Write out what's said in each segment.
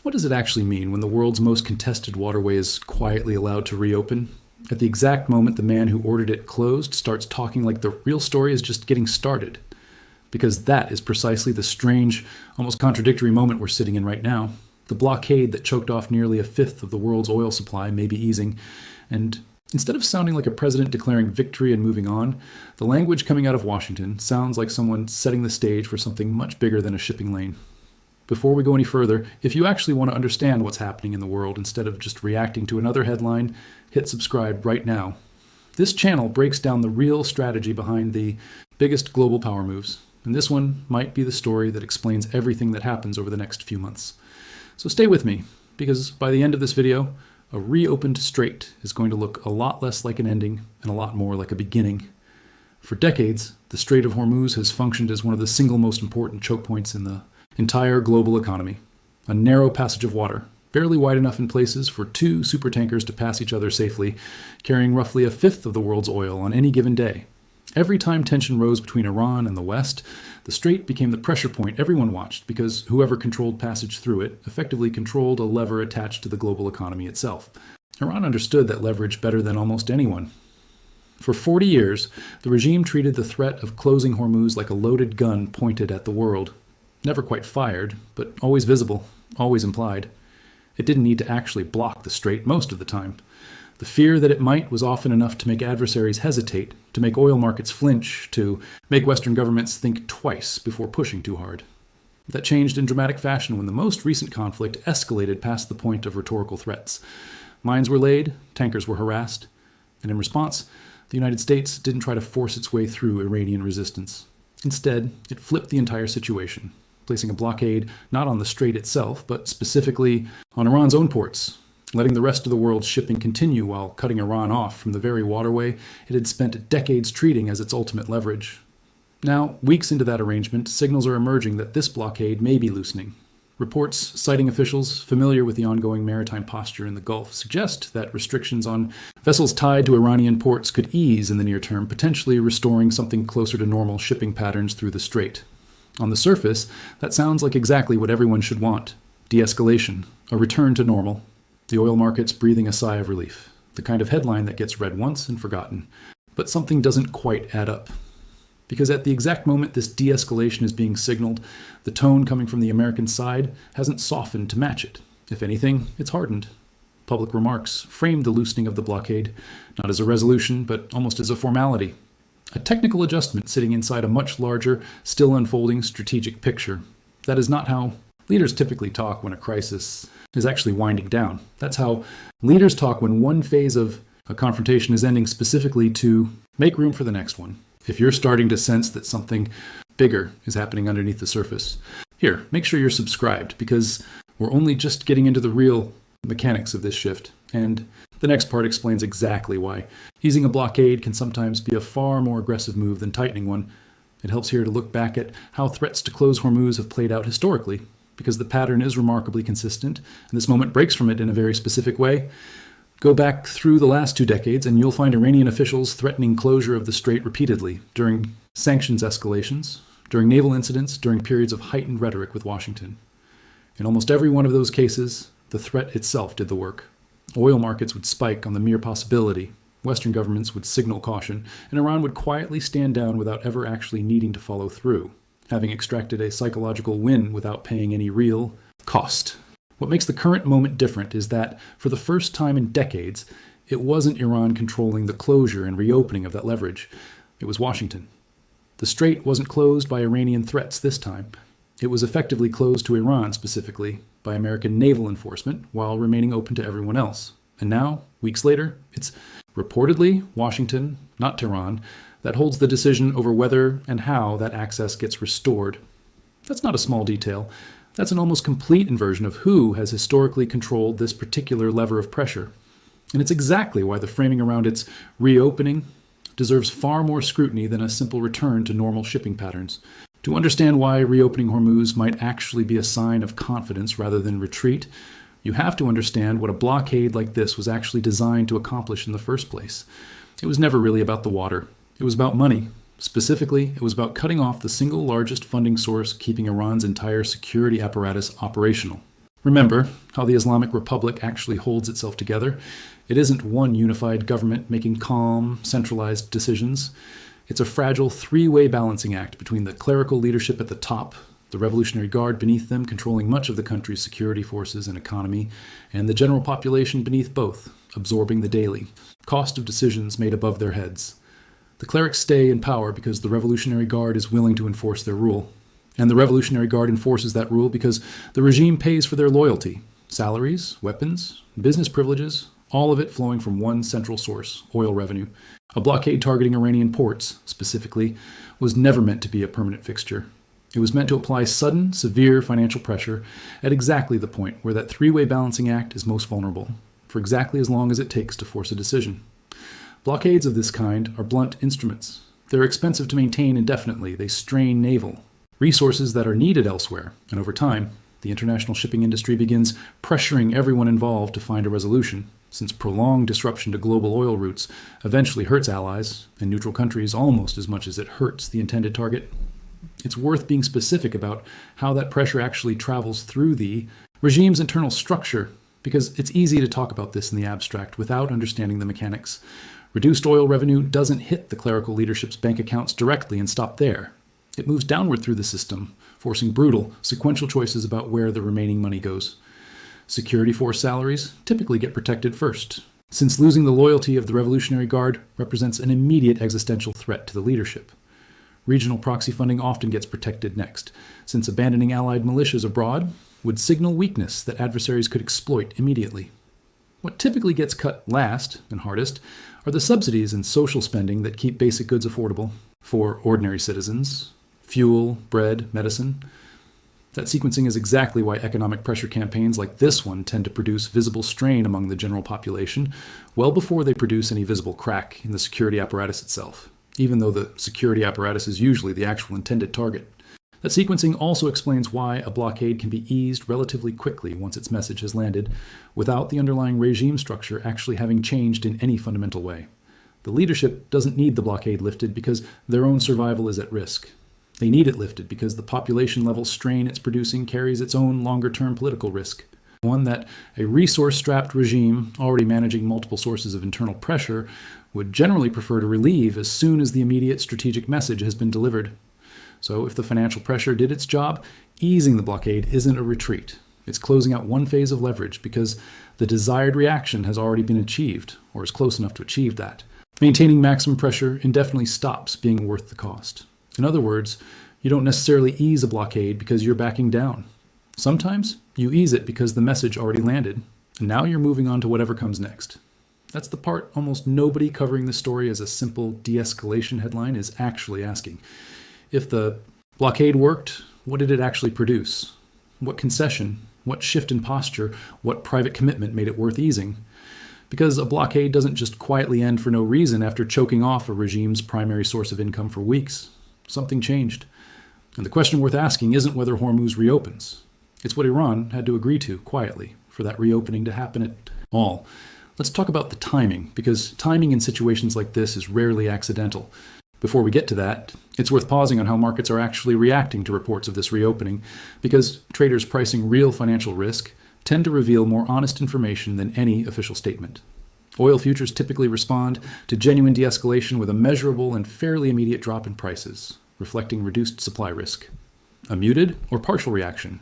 What does it actually mean when the world's most contested waterway is quietly allowed to reopen? At the exact moment the man who ordered it closed starts talking like the real story is just getting started. Because that is precisely the strange, almost contradictory moment we're sitting in right now. The blockade that choked off nearly a fifth of the world's oil supply may be easing, and instead of sounding like a president declaring victory and moving on, the language coming out of Washington sounds like someone setting the stage for something much bigger than a shipping lane. Before we go any further, if you actually want to understand what's happening in the world instead of just reacting to another headline, hit subscribe right now. This channel breaks down the real strategy behind the biggest global power moves, and this one might be the story that explains everything that happens over the next few months. So stay with me, because by the end of this video, a reopened strait is going to look a lot less like an ending and a lot more like a beginning. For decades, the Strait of Hormuz has functioned as one of the single most important choke points in the entire global economy. A narrow passage of water, barely wide enough in places for two supertankers to pass each other safely, carrying roughly a fifth of the world's oil on any given day. Every time tension rose between Iran and the West, the strait became the pressure point everyone watched because whoever controlled passage through it effectively controlled a lever attached to the global economy itself. Iran understood that leverage better than almost anyone. For 40 years, the regime treated the threat of closing Hormuz like a loaded gun pointed at the world. Never quite fired, but always visible, always implied. It didn't need to actually block the strait most of the time. The fear that it might was often enough to make adversaries hesitate, to make oil markets flinch, to make Western governments think twice before pushing too hard. That changed in dramatic fashion when the most recent conflict escalated past the point of rhetorical threats. Mines were laid, tankers were harassed, and in response, the United States didn't try to force its way through Iranian resistance. Instead, it flipped the entire situation, placing a blockade not on the strait itself, but specifically on Iran's own ports, letting the rest of the world's shipping continue while cutting Iran off from the very waterway it had spent decades treating as its ultimate leverage. Now, weeks into that arrangement, signals are emerging that this blockade may be loosening. Reports citing officials familiar with the ongoing maritime posture in the Gulf suggest that restrictions on vessels tied to Iranian ports could ease in the near term, potentially restoring something closer to normal shipping patterns through the strait. On the surface, that sounds like exactly what everyone should want: de-escalation, a return to normal. The oil market's breathing a sigh of relief, the kind of headline that gets read once and forgotten. But something doesn't quite add up. Because at the exact moment this de-escalation is being signaled, the tone coming from the American side hasn't softened to match it. If anything, it's hardened. Public remarks framed the loosening of the blockade, not as a resolution, but almost as a formality. A technical adjustment sitting inside a much larger, still unfolding strategic picture. That is not how leaders typically talk when a crisis is actually winding down. That's how leaders talk when one phase of a confrontation is ending, specifically to make room for the next one. If you're starting to sense that something bigger is happening underneath the surface, here, make sure you're subscribed, because we're only just getting into the real mechanics of this shift. And the next part explains exactly why easing a blockade can sometimes be a far more aggressive move than tightening one. It helps here to look back at how threats to close Hormuz have played out historically, because the pattern is remarkably consistent, and this moment breaks from it in a very specific way. Go back through the last 2 decades, and you'll find Iranian officials threatening closure of the strait repeatedly, during sanctions escalations, during naval incidents, during periods of heightened rhetoric with Washington. In almost every one of those cases, the threat itself did the work. Oil markets would spike on the mere possibility, Western governments would signal caution, and Iran would quietly stand down without ever actually needing to follow through, having extracted a psychological win without paying any real cost. What makes the current moment different is that, for the first time in decades, it wasn't Iran controlling the closure and reopening of that leverage. It was Washington. The strait wasn't closed by Iranian threats this time. It was effectively closed to Iran specifically by American naval enforcement, while remaining open to everyone else. And now, weeks later, it's reportedly Washington, not Tehran, that holds the decision over whether and how that access gets restored. That's not a small detail. That's an almost complete inversion of who has historically controlled this particular lever of pressure. And it's exactly why the framing around its reopening deserves far more scrutiny than a simple return to normal shipping patterns. To understand why reopening Hormuz might actually be a sign of confidence rather than retreat, you have to understand what a blockade like this was actually designed to accomplish in the first place. It was never really about the water. It was about money. Specifically, it was about cutting off the single largest funding source keeping Iran's entire security apparatus operational. Remember how the Islamic Republic actually holds itself together. It isn't one unified government making calm, centralized decisions. It's a fragile three-way balancing act between the clerical leadership at the top, the Revolutionary Guard beneath them controlling much of the country's security forces and economy, and the general population beneath both, absorbing the daily cost of decisions made above their heads. The clerics stay in power because the Revolutionary Guard is willing to enforce their rule. And the Revolutionary Guard enforces that rule because the regime pays for their loyalty. Salaries, weapons, business privileges, all of it flowing from one central source, oil revenue. A blockade targeting Iranian ports, specifically, was never meant to be a permanent fixture. It was meant to apply sudden, severe financial pressure at exactly the point where that three-way balancing act is most vulnerable, for exactly as long as it takes to force a decision. Blockades of this kind are blunt instruments. They're expensive to maintain indefinitely. They strain naval resources that are needed elsewhere, and over time, the international shipping industry begins pressuring everyone involved to find a resolution, since prolonged disruption to global oil routes eventually hurts allies and neutral countries almost as much as it hurts the intended target. It's worth being specific about how that pressure actually travels through the regime's internal structure, because it's easy to talk about this in the abstract without understanding the mechanics. Reduced oil revenue doesn't hit the clerical leadership's bank accounts directly and stop there. It moves downward through the system, forcing brutal, sequential choices about where the remaining money goes. Security force salaries typically get protected first, since losing the loyalty of the Revolutionary Guard represents an immediate existential threat to the leadership. Regional proxy funding often gets protected next, since abandoning allied militias abroad would signal weakness that adversaries could exploit immediately. What typically gets cut last and hardest are the subsidies and social spending that keep basic goods affordable for ordinary citizens: fuel, bread, medicine. That sequencing is exactly why economic pressure campaigns like this one tend to produce visible strain among the general population well before they produce any visible crack in the security apparatus itself, even though the security apparatus is usually the actual intended target. That sequencing also explains why a blockade can be eased relatively quickly once its message has landed, without the underlying regime structure actually having changed in any fundamental way. The leadership doesn't need the blockade lifted because their own survival is at risk. They need it lifted because the population level strain it's producing carries its own longer-term political risk, one that a resource-strapped regime already managing multiple sources of internal pressure would generally prefer to relieve as soon as the immediate strategic message has been delivered. So if the financial pressure did its job, easing the blockade isn't a retreat. It's closing out one phase of leverage because the desired reaction has already been achieved, or is close enough to achieve that. Maintaining maximum pressure indefinitely stops being worth the cost. In other words, you don't necessarily ease a blockade because you're backing down. Sometimes you ease it because the message already landed, and now you're moving on to whatever comes next. That's the part almost nobody covering the story as a simple de-escalation headline is actually asking. If the blockade worked, what did it actually produce? What concession, what shift in posture, what private commitment made it worth easing? Because a blockade doesn't just quietly end for no reason after choking off a regime's primary source of income for weeks. Something changed. And the question worth asking isn't whether Hormuz reopens. It's what Iran had to agree to, quietly, for that reopening to happen at all. Let's talk about the timing, because timing in situations like this is rarely accidental. Before we get to that, it's worth pausing on how markets are actually reacting to reports of this reopening, because traders pricing real financial risk tend to reveal more honest information than any official statement. Oil futures typically respond to genuine de-escalation with a measurable and fairly immediate drop in prices, reflecting reduced supply risk. A muted or partial reaction.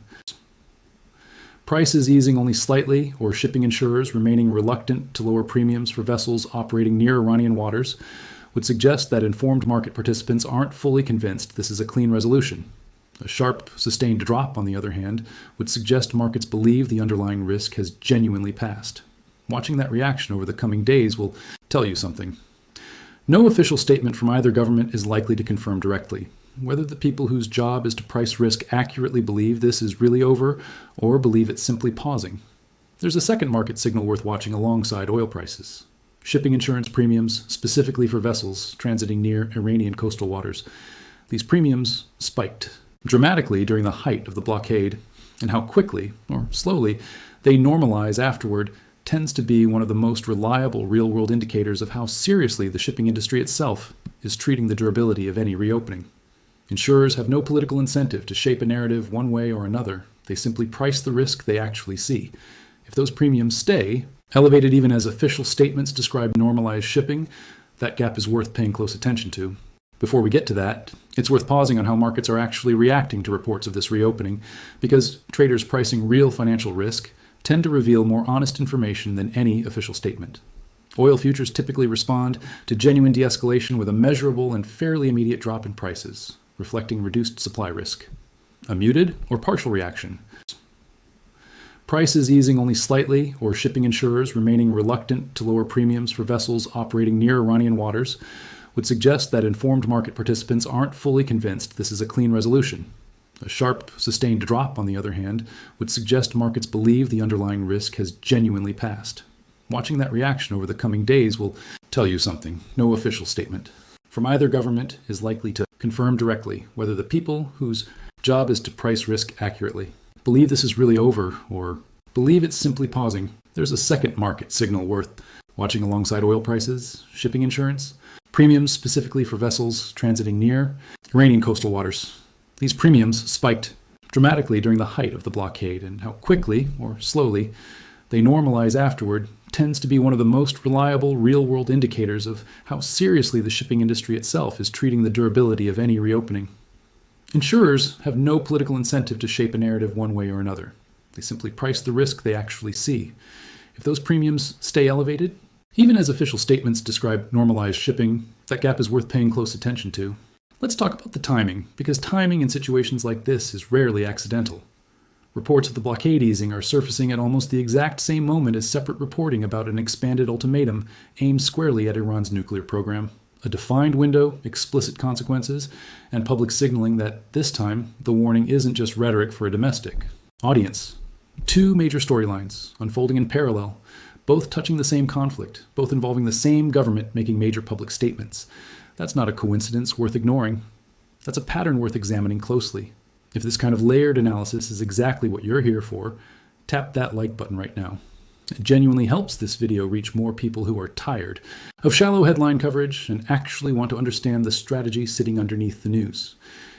Prices easing only slightly, or shipping insurers remaining reluctant to lower premiums for vessels operating near Iranian waters, would suggest that informed market participants aren't fully convinced this is a clean resolution. A sharp, sustained drop, on the other hand, would suggest markets believe the underlying risk has genuinely passed. Watching that reaction over the coming days will tell you something. No official statement from either government is likely to confirm directly whether the people whose job is to price risk accurately believe this is really over or believe it's simply pausing. There's a second market signal worth watching alongside oil prices. Shipping insurance premiums, specifically for vessels transiting near Iranian coastal waters. These premiums spiked dramatically during the height of the blockade, and how quickly, or slowly, they normalize afterward tends to be one of the most reliable real-world indicators of how seriously the shipping industry itself is treating the durability of any reopening. Insurers have no political incentive to shape a narrative one way or another. They simply price the risk they actually see. If those premiums stay elevated even as official statements describe normalized shipping, that gap is worth paying close attention to. Before we get to that, it's worth pausing on how markets are actually reacting to reports of this reopening, because traders pricing real financial risk tend to reveal more honest information than any official statement. Oil futures typically respond to genuine de-escalation with a measurable and fairly immediate drop in prices, reflecting reduced supply risk. A muted or partial reaction. Prices easing only slightly, or shipping insurers remaining reluctant to lower premiums for vessels operating near Iranian waters, would suggest that informed market participants aren't fully convinced this is a clean resolution. A sharp, sustained drop, on the other hand, would suggest markets believe the underlying risk has genuinely passed. Watching that reaction over the coming days will tell you something. No official statement from either government is likely to confirm directly whether the people whose job is to price risk accurately believe this is really over, or believe it's simply pausing. There's a second market signal worth watching alongside oil prices: shipping insurance, premiums specifically for vessels transiting near Iranian coastal waters. These premiums spiked dramatically during the height of the blockade, and how quickly, or slowly, they normalize afterward tends to be one of the most reliable real-world indicators of how seriously the shipping industry itself is treating the durability of any reopening. Insurers have no political incentive to shape a narrative one way or another. They simply price the risk they actually see. If those premiums stay elevated, even as official statements describe normalized shipping, that gap is worth paying close attention to. Let's talk about the timing, because timing in situations like this is rarely accidental. Reports of the blockade easing are surfacing at almost the exact same moment as separate reporting about an expanded ultimatum aimed squarely at Iran's nuclear program. A defined window, explicit consequences, and public signaling that this time the warning isn't just rhetoric for a domestic audience. Two major storylines unfolding in parallel, both touching the same conflict, both involving the same government making major public statements. That's not a coincidence worth ignoring. That's a pattern worth examining closely. If this kind of layered analysis is exactly what you're here for, tap that like button right now. It genuinely helps this video reach more people who are tired of shallow headline coverage and actually want to understand the strategy sitting underneath the news.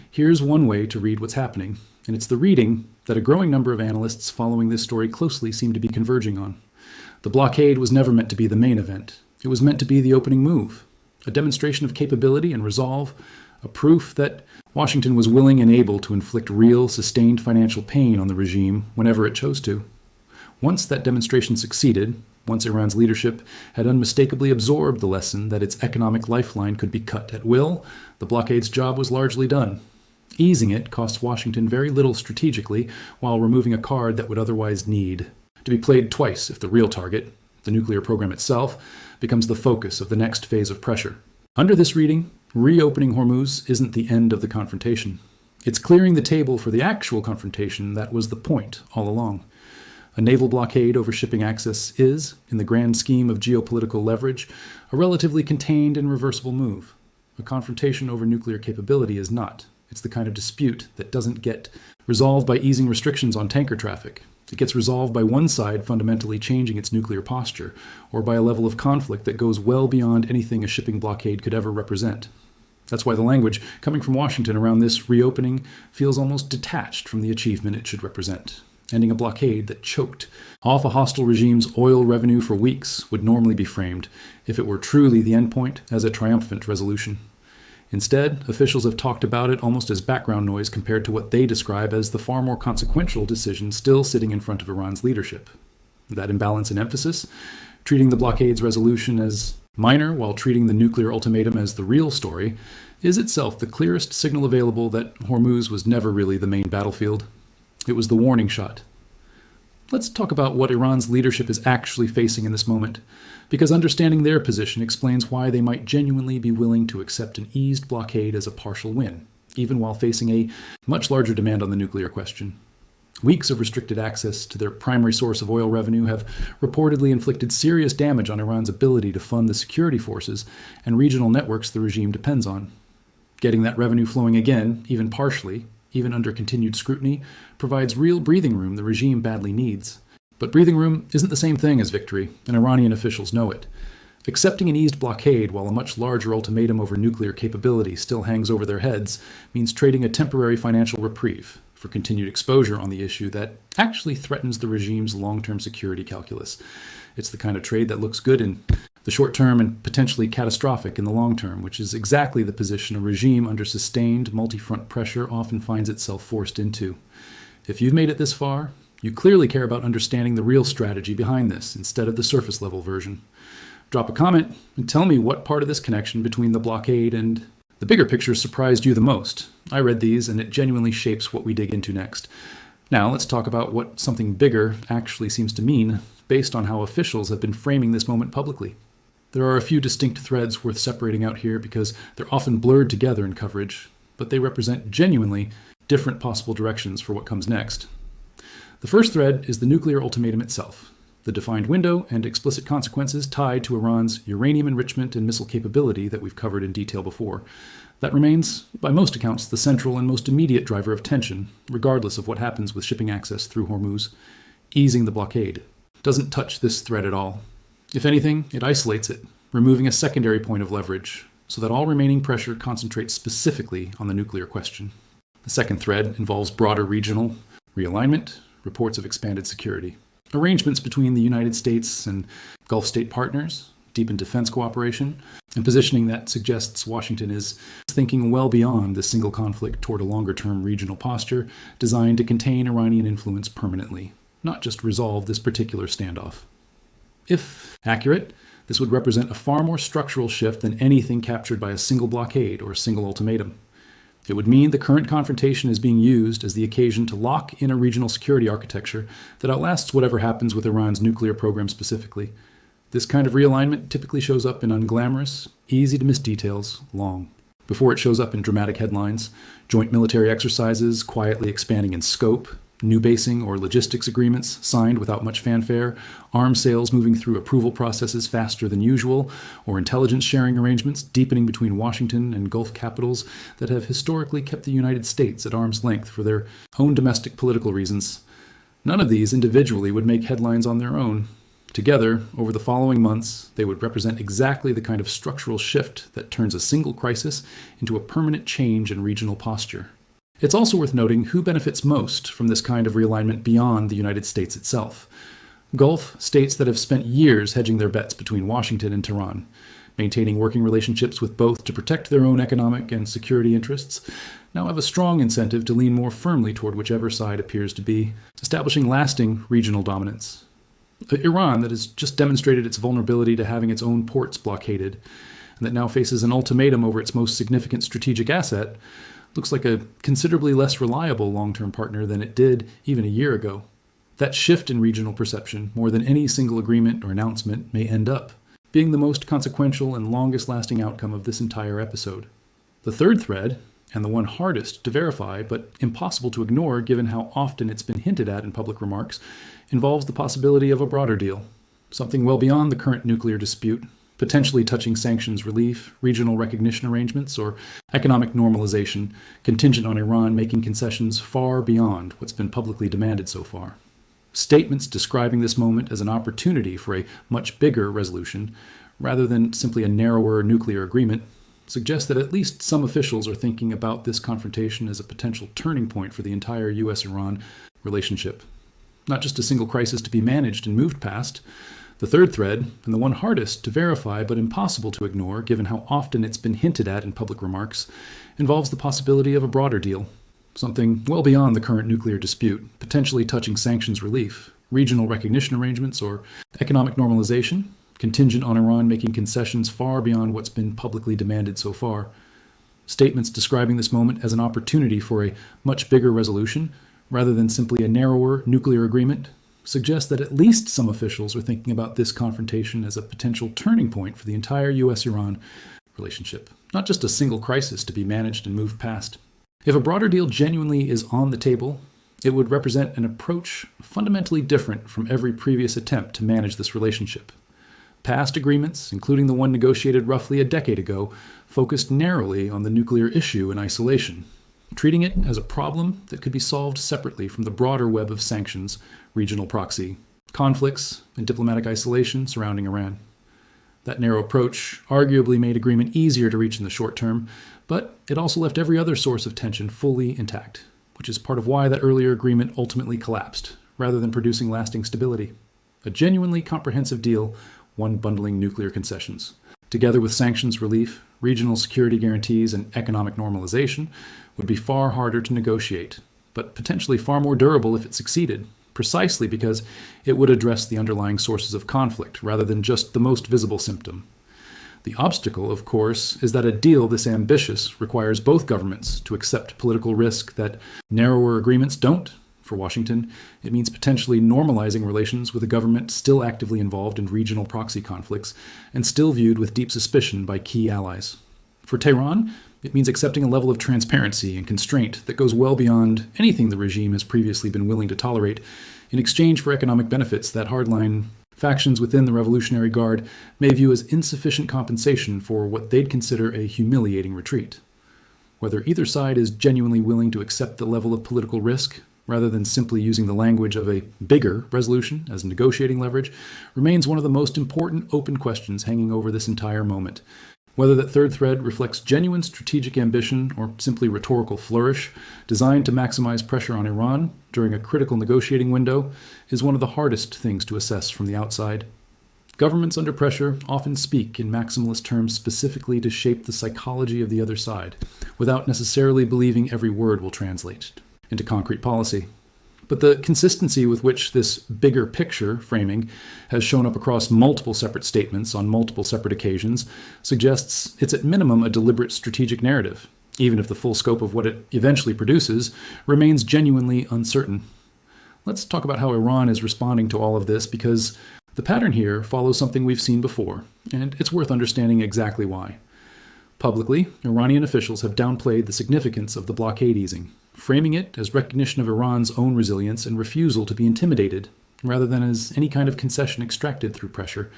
Here's one way to read what's happening, and it's the reading that a growing number of analysts following this story closely seem to be converging on. The blockade was never meant to be the main event. It was meant to be the opening move, a demonstration of capability and resolve, a proof that Washington was willing and able to inflict real, sustained financial pain on the regime whenever it chose to. Once that demonstration succeeded, once Iran's leadership had unmistakably absorbed the lesson that its economic lifeline could be cut at will, the blockade's job was largely done. Easing it costs Washington very little strategically, while removing a card that would otherwise need to be played twice if the real target, the nuclear program itself, becomes the focus of the next phase of pressure. Under this reading, reopening Hormuz isn't the end of the confrontation. It's clearing the table for the actual confrontation that was the point all along. A naval blockade over shipping access is, in the grand scheme of geopolitical leverage, a relatively contained and reversible move. A confrontation over nuclear capability is not. It's the kind of dispute that doesn't get resolved by easing restrictions on tanker traffic. It gets resolved by one side fundamentally changing its nuclear posture, or by a level of conflict that goes well beyond anything a shipping blockade could ever represent. That's why the language coming from Washington around this reopening feels almost detached from the achievement it should represent. Ending a blockade that choked off a hostile regime's oil revenue for weeks would normally be framed, if it were truly the endpoint, as a triumphant resolution. Instead, officials have talked about it almost as background noise compared to what they describe as the far more consequential decision still sitting in front of Iran's leadership. That imbalance in emphasis, treating the blockade's resolution as minor while treating the nuclear ultimatum as the real story, is itself the clearest signal available that Hormuz was never really the main battlefield. It was the warning shot. Let's talk about what Iran's leadership is actually facing in this moment, because understanding their position explains why they might genuinely be willing to accept an eased blockade as a partial win, even while facing a much larger demand on the nuclear question. Weeks of restricted access to their primary source of oil revenue have reportedly inflicted serious damage on Iran's ability to fund the security forces and regional networks the regime depends on. Getting that revenue flowing again, even partially, even under continued scrutiny, provides real breathing room the regime badly needs. But breathing room isn't the same thing as victory, and Iranian officials know it. Accepting an eased blockade while a much larger ultimatum over nuclear capability still hangs over their heads means trading a temporary financial reprieve for continued exposure on the issue that actually threatens the regime's long-term security calculus. It's the kind of trade that looks good in the short term and potentially catastrophic in the long term, which is exactly the position a regime under sustained multi-front pressure often finds itself forced into. If you've made it this far, you clearly care about understanding the real strategy behind this instead of the surface-level version. Drop a comment and tell me what part of this connection between the blockade and the bigger picture surprised you the most. I read these, and it genuinely shapes what we dig into next. Now, let's talk about what something bigger actually seems to mean, based on how officials have been framing this moment publicly. There are a few distinct threads worth separating out here because they're often blurred together in coverage, but they represent genuinely different possible directions for what comes next. The first thread is the nuclear ultimatum itself, the defined window and explicit consequences tied to Iran's uranium enrichment and missile capability that we've covered in detail before. That remains, by most accounts, the central and most immediate driver of tension, regardless of what happens with shipping access through Hormuz. Easing the blockade doesn't touch this thread at all. If anything, it isolates it, removing a secondary point of leverage, so that all remaining pressure concentrates specifically on the nuclear question. The second thread involves broader regional realignment, reports of expanded security, arrangements between the United States and Gulf state partners, deepened defense cooperation, and positioning that suggests Washington is thinking well beyond this single conflict toward a longer-term regional posture designed to contain Iranian influence permanently, not just resolve this particular standoff. If accurate, this would represent a far more structural shift than anything captured by a single blockade or a single ultimatum. It would mean the current confrontation is being used as the occasion to lock in a regional security architecture that outlasts whatever happens with Iran's nuclear program specifically. This kind of realignment typically shows up in unglamorous, easy-to-miss details, long. Before it shows up in dramatic headlines, joint military exercises quietly expanding in scope, new basing or logistics agreements signed without much fanfare, arms sales moving through approval processes faster than usual, or intelligence sharing arrangements deepening between Washington and Gulf capitals that have historically kept the United States at arm's length for their own domestic political reasons. None of these individually would make headlines on their own. Together, over the following months, they would represent exactly the kind of structural shift that turns a single crisis into a permanent change in regional posture. It's also worth noting who benefits most from this kind of realignment beyond the United States itself. Gulf states that have spent years hedging their bets between Washington and Tehran, maintaining working relationships with both to protect their own economic and security interests, now have a strong incentive to lean more firmly toward whichever side appears to be, establishing lasting regional dominance. Iran, that has just demonstrated its vulnerability to having its own ports blockaded, and that now faces an ultimatum over its most significant strategic asset, looks like a considerably less reliable long-term partner than it did even a year ago. That shift in regional perception, more than any single agreement or announcement, may end up being the most consequential and longest-lasting outcome of this entire episode. The third thread, and the one hardest to verify but impossible to ignore given how often it's been hinted at in public remarks, involves the possibility of a broader deal, something well beyond the current nuclear dispute, potentially touching sanctions relief, regional recognition arrangements, or economic normalization, contingent on Iran making concessions far beyond what's been publicly demanded so far. Statements describing this moment as an opportunity for a much bigger resolution, rather than simply a narrower nuclear agreement, suggest that at least some officials are thinking about this confrontation as a potential turning point for the entire U.S.-Iran relationship. Not just a single crisis to be managed and moved past. The third thread, and the one hardest to verify but impossible to ignore given how often it's been hinted at in public remarks, involves the possibility of a broader deal, something well beyond the current nuclear dispute, potentially touching sanctions relief, regional recognition arrangements, or economic normalization, contingent on Iran making concessions far beyond what's been publicly demanded so far. Statements describing this moment as an opportunity for a much bigger resolution, rather than simply a narrower nuclear agreement, suggest that at least some officials are thinking about this confrontation as a potential turning point for the entire U.S.-Iran relationship, not just a single crisis to be managed and moved past. If a broader deal genuinely is on the table, it would represent an approach fundamentally different from every previous attempt to manage this relationship. Past agreements, including the one negotiated roughly a decade ago, focused narrowly on the nuclear issue in isolation, treating it as a problem that could be solved separately from the broader web of sanctions, regional proxy, conflicts, and diplomatic isolation surrounding Iran. That narrow approach arguably made agreement easier to reach in the short term, but it also left every other source of tension fully intact, which is part of why that earlier agreement ultimately collapsed, rather than producing lasting stability. A genuinely comprehensive deal, one bundling nuclear concessions. Together with sanctions relief, regional security guarantees, and economic normalization, would be far harder to negotiate, but potentially far more durable if it succeeded, precisely because it would address the underlying sources of conflict rather than just the most visible symptom. The obstacle, of course, is that a deal this ambitious requires both governments to accept political risk that narrower agreements don't. For Washington, it means potentially normalizing relations with a government still actively involved in regional proxy conflicts and still viewed with deep suspicion by key allies. For Tehran, it means accepting a level of transparency and constraint that goes well beyond anything the regime has previously been willing to tolerate in exchange for economic benefits that hardline factions within the Revolutionary Guard may view as insufficient compensation for what they'd consider a humiliating retreat. Whether either side is genuinely willing to accept the level of political risk, rather than simply using the language of a bigger resolution as negotiating leverage, remains one of the most important open questions hanging over this entire moment. Whether that third thread reflects genuine strategic ambition or simply rhetorical flourish designed to maximize pressure on Iran during a critical negotiating window is one of the hardest things to assess from the outside. Governments under pressure often speak in maximalist terms specifically to shape the psychology of the other side, without necessarily believing every word will translate into concrete policy. But the consistency with which this bigger picture framing has shown up across multiple separate statements on multiple separate occasions suggests it's at minimum a deliberate strategic narrative, even if the full scope of what it eventually produces remains genuinely uncertain. Let's talk about how Iran is responding to all of this, because the pattern here follows something we've seen before, and it's worth understanding exactly why. Publicly, Iranian officials have downplayed the significance of the blockade easing, framing it as recognition of Iran's own resilience and refusal to be intimidated, rather than as any kind of concession extracted through pressure.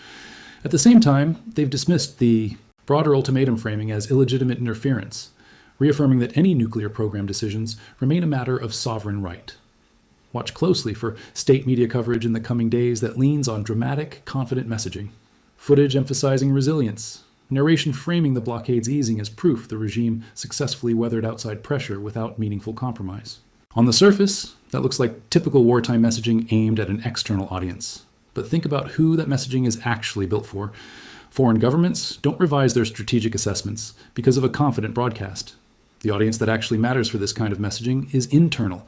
At the same time, they've dismissed the broader ultimatum framing as illegitimate interference, reaffirming that any nuclear program decisions remain a matter of sovereign right. Watch closely for state media coverage in the coming days that leans on dramatic, confident messaging, footage emphasizing resilience, narration framing the blockade's easing as proof the regime successfully weathered outside pressure without meaningful compromise. On the surface, that looks like typical wartime messaging aimed at an external audience. But think about who that messaging is actually built for. Foreign governments don't revise their strategic assessments because of a confident broadcast. The audience that actually matters for this kind of messaging is internal,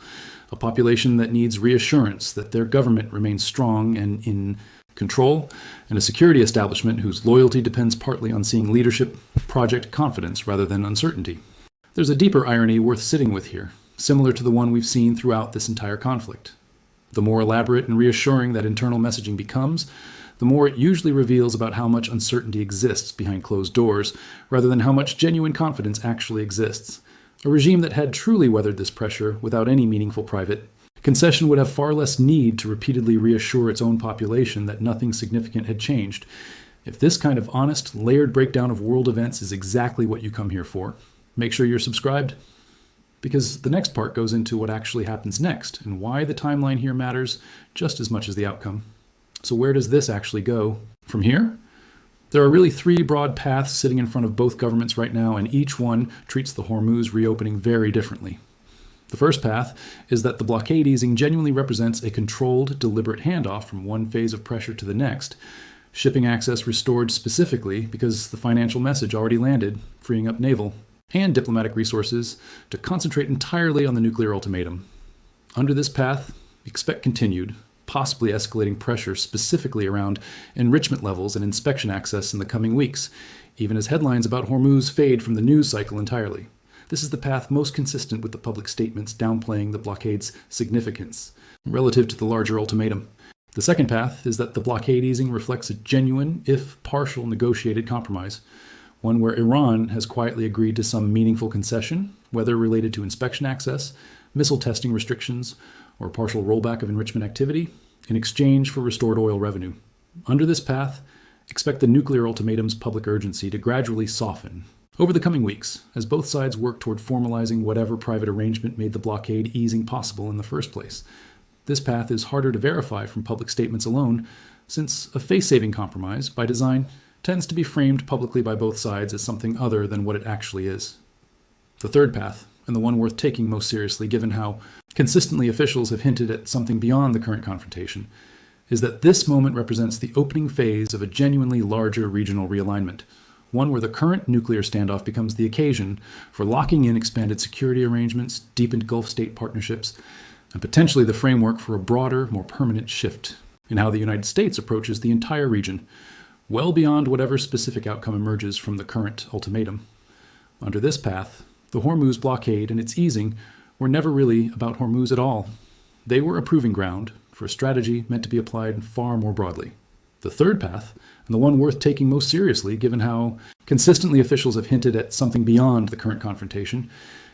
a population that needs reassurance that their government remains strong and in control, and a security establishment whose loyalty depends partly on seeing leadership project confidence rather than uncertainty. There's a deeper irony worth sitting with here, similar to the one we've seen throughout this entire conflict. The more elaborate and reassuring that internal messaging becomes, the more it usually reveals about how much uncertainty exists behind closed doors, rather than how much genuine confidence actually exists. A regime that had truly weathered this pressure without any meaningful private concession would have far less need to repeatedly reassure its own population that nothing significant had changed. If this kind of honest, layered breakdown of world events is exactly what you come here for, make sure you're subscribed. Because the next part goes into what actually happens next and why the timeline here matters just as much as the outcome. So where does this actually go from here? There are really three broad paths sitting in front of both governments right now, and each one treats the Hormuz reopening very differently. The first path is that the blockade easing genuinely represents a controlled, deliberate handoff from one phase of pressure to the next, shipping access restored specifically because the financial message already landed, freeing up naval and diplomatic resources to concentrate entirely on the nuclear ultimatum. Under this path, expect continued, possibly escalating pressure specifically around enrichment levels and inspection access in the coming weeks, even as headlines about Hormuz fade from the news cycle entirely. This is the path most consistent with the public statements downplaying the blockade's significance relative to the larger ultimatum. The second path is that the blockade easing reflects a genuine, if partial, negotiated compromise, one where Iran has quietly agreed to some meaningful concession, whether related to inspection access, missile testing restrictions, or partial rollback of enrichment activity, in exchange for restored oil revenue. Under this path, expect the nuclear ultimatum's public urgency to gradually soften over the coming weeks, as both sides work toward formalizing whatever private arrangement made the blockade easing possible in the first place. This path is harder to verify from public statements alone, since a face-saving compromise, by design, tends to be framed publicly by both sides as something other than what it actually is. The third path, and the one worth taking most seriously given how consistently officials have hinted at something beyond the current confrontation, is that this moment represents the opening phase of a genuinely larger regional realignment, one where the current nuclear standoff becomes the occasion for locking in expanded security arrangements, deepened Gulf state partnerships, and potentially the framework for a broader, more permanent shift in how the United States approaches the entire region, well beyond whatever specific outcome emerges from the current ultimatum. Under this path, the Hormuz blockade and its easing were never really about Hormuz at all. They were a proving ground for a strategy meant to be applied far more broadly. The third path, and the one worth taking most seriously given how consistently officials have hinted at something beyond the current confrontation,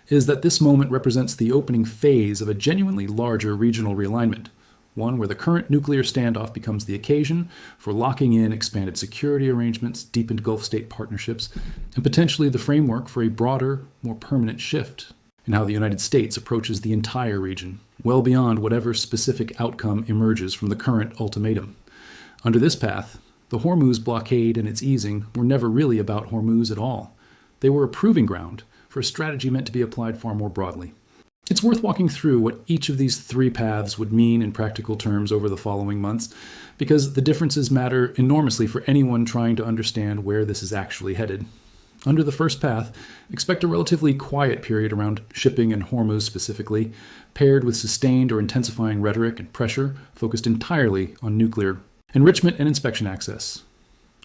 is that this moment represents the opening phase of a genuinely larger regional realignment, one where the current nuclear standoff becomes the occasion for locking in expanded security arrangements, deepened Gulf state partnerships, and potentially the framework for a broader, more permanent shift in how the United States approaches the entire region, well beyond whatever specific outcome emerges from the current ultimatum. Under this path, the Hormuz blockade and its easing were never really about Hormuz at all. They were a proving ground for a strategy meant to be applied far more broadly. It's worth walking through what each of these three paths would mean in practical terms over the following months, because the differences matter enormously for anyone trying to understand where this is actually headed. Under the first path, expect a relatively quiet period around shipping and Hormuz specifically, paired with sustained or intensifying rhetoric and pressure focused entirely on nuclear enrichment and inspection access,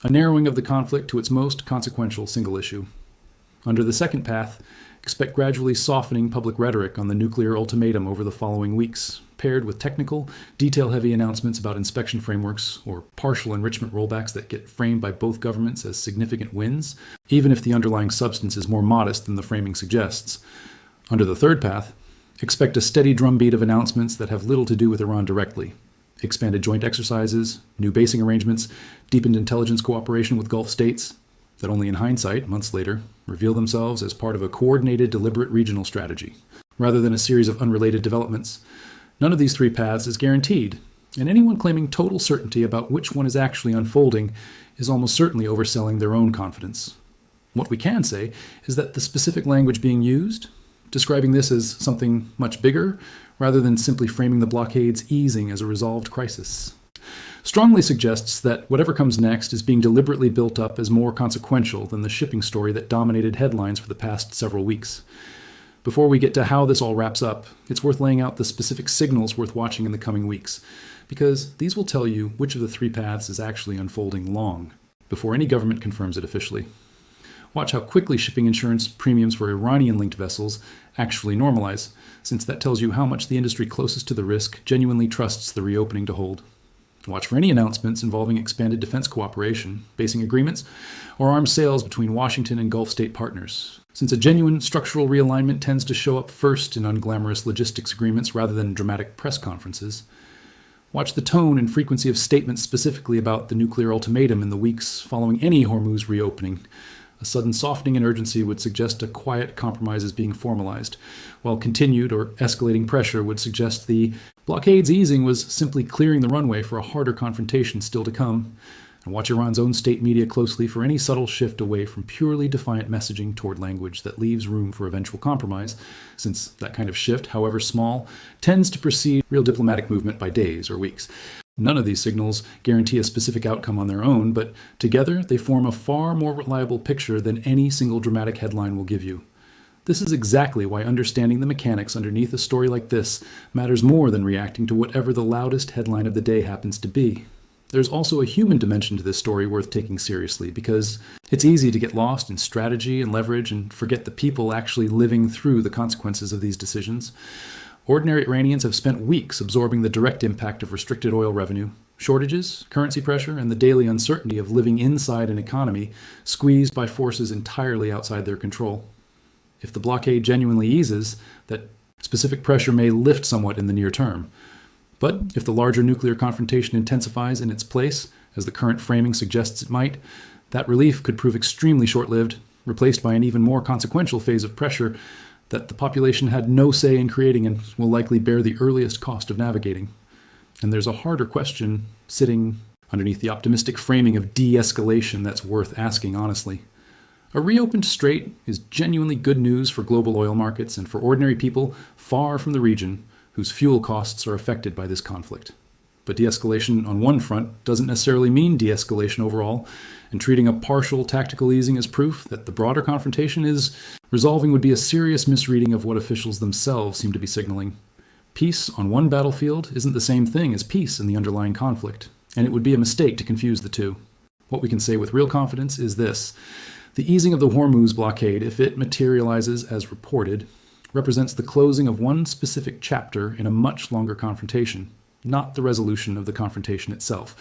a narrowing of the conflict to its most consequential single issue. Under the second path, expect gradually softening public rhetoric on the nuclear ultimatum over the following weeks, paired with technical, detail-heavy announcements about inspection frameworks or partial enrichment rollbacks that get framed by both governments as significant wins, even if the underlying substance is more modest than the framing suggests. Under the third path, expect a steady drumbeat of announcements that have little to do with Iran directly. Expanded joint exercises, new basing arrangements, deepened intelligence cooperation with Gulf states, that only in hindsight, months later, reveal themselves as part of a coordinated, deliberate regional strategy, rather than a series of unrelated developments. None of these three paths is guaranteed, and anyone claiming total certainty about which one is actually unfolding is almost certainly overselling their own confidence. What we can say is that the specific language being used, describing this as something much bigger, rather than simply framing the blockade's easing as a resolved crisis, strongly suggests that whatever comes next is being deliberately built up as more consequential than the shipping story that dominated headlines for the past several weeks. Before we get to how this all wraps up, it's worth laying out the specific signals worth watching in the coming weeks, because these will tell you which of the three paths is actually unfolding long, before any government confirms it officially. Watch how quickly shipping insurance premiums for Iranian-linked vessels actually normalize, since that tells you how much the industry closest to the risk genuinely trusts the reopening to hold. Watch for any announcements involving expanded defense cooperation, basing agreements, or arms sales between Washington and Gulf state partners, since a genuine structural realignment tends to show up first in unglamorous logistics agreements rather than dramatic press conferences. Watch the tone and frequency of statements specifically about the nuclear ultimatum in the weeks following any Hormuz reopening. A sudden softening in urgency would suggest a quiet compromise is being formalized, while continued or escalating pressure would suggest the blockade's easing was simply clearing the runway for a harder confrontation still to come. And watch Iran's own state media closely for any subtle shift away from purely defiant messaging toward language that leaves room for eventual compromise, since that kind of shift, however small, tends to precede real diplomatic movement by days or weeks. None of these signals guarantee a specific outcome on their own, but together they form a far more reliable picture than any single dramatic headline will give you. This is exactly why understanding the mechanics underneath a story like this matters more than reacting to whatever the loudest headline of the day happens to be. There's also a human dimension to this story worth taking seriously, because it's easy to get lost in strategy and leverage and forget the people actually living through the consequences of these decisions. Ordinary Iranians have spent weeks absorbing the direct impact of restricted oil revenue, shortages, currency pressure, and the daily uncertainty of living inside an economy squeezed by forces entirely outside their control. If the blockade genuinely eases, that specific pressure may lift somewhat in the near term. But if the larger nuclear confrontation intensifies in its place, as the current framing suggests it might, that relief could prove extremely short-lived, replaced by an even more consequential phase of pressure that the population had no say in creating and will likely bear the earliest cost of navigating. And there's a harder question sitting underneath the optimistic framing of de-escalation that's worth asking honestly. A reopened strait is genuinely good news for global oil markets and for ordinary people far from the region whose fuel costs are affected by this conflict. But de-escalation on one front doesn't necessarily mean de-escalation overall, and treating a partial tactical easing as proof that the broader confrontation is resolving would be a serious misreading of what officials themselves seem to be signaling. Peace on one battlefield isn't the same thing as peace in the underlying conflict, and it would be a mistake to confuse the two. What we can say with real confidence is this: the easing of the Hormuz blockade, if it materializes as reported, represents the closing of one specific chapter in a much longer confrontation, not the resolution of the confrontation itself.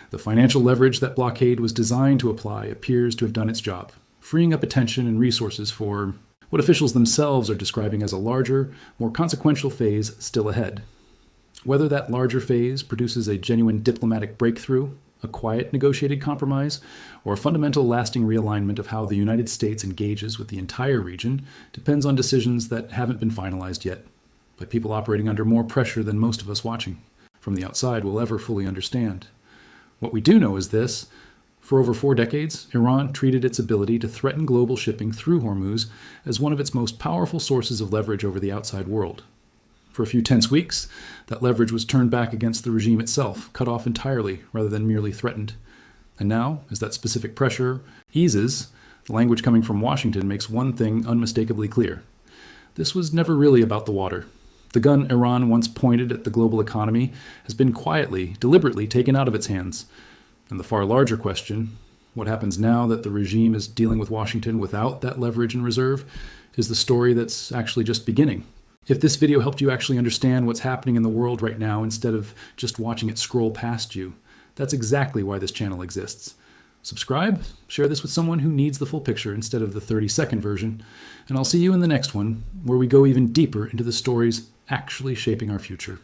The financial leverage that blockade was designed to apply appears to have done its job, freeing up attention and resources for what officials themselves are describing as a larger, more consequential phase still ahead. Whether that larger phase produces a genuine diplomatic breakthrough, a quiet negotiated compromise, or a fundamental lasting realignment of how the United States engages with the entire region depends on decisions that haven't been finalized yet, by people operating under more pressure than most of us watching from the outside will ever fully understand. What we do know is this: for over 4 decades, Iran treated its ability to threaten global shipping through Hormuz as one of its most powerful sources of leverage over the outside world. For a few tense weeks, that leverage was turned back against the regime itself, cut off entirely rather than merely threatened. And now, as that specific pressure eases, the language coming from Washington makes one thing unmistakably clear. This was never really about the water. The gun Iran once pointed at the global economy has been quietly, deliberately taken out of its hands. And the far larger question, what happens now that the regime is dealing with Washington without that leverage in reserve, is the story that's actually just beginning. If this video helped you actually understand what's happening in the world right now instead of just watching it scroll past you, that's exactly why this channel exists. Subscribe, share this with someone who needs the full picture instead of the 30-second version, and I'll see you in the next one, where we go even deeper into the stories actually shaping our future.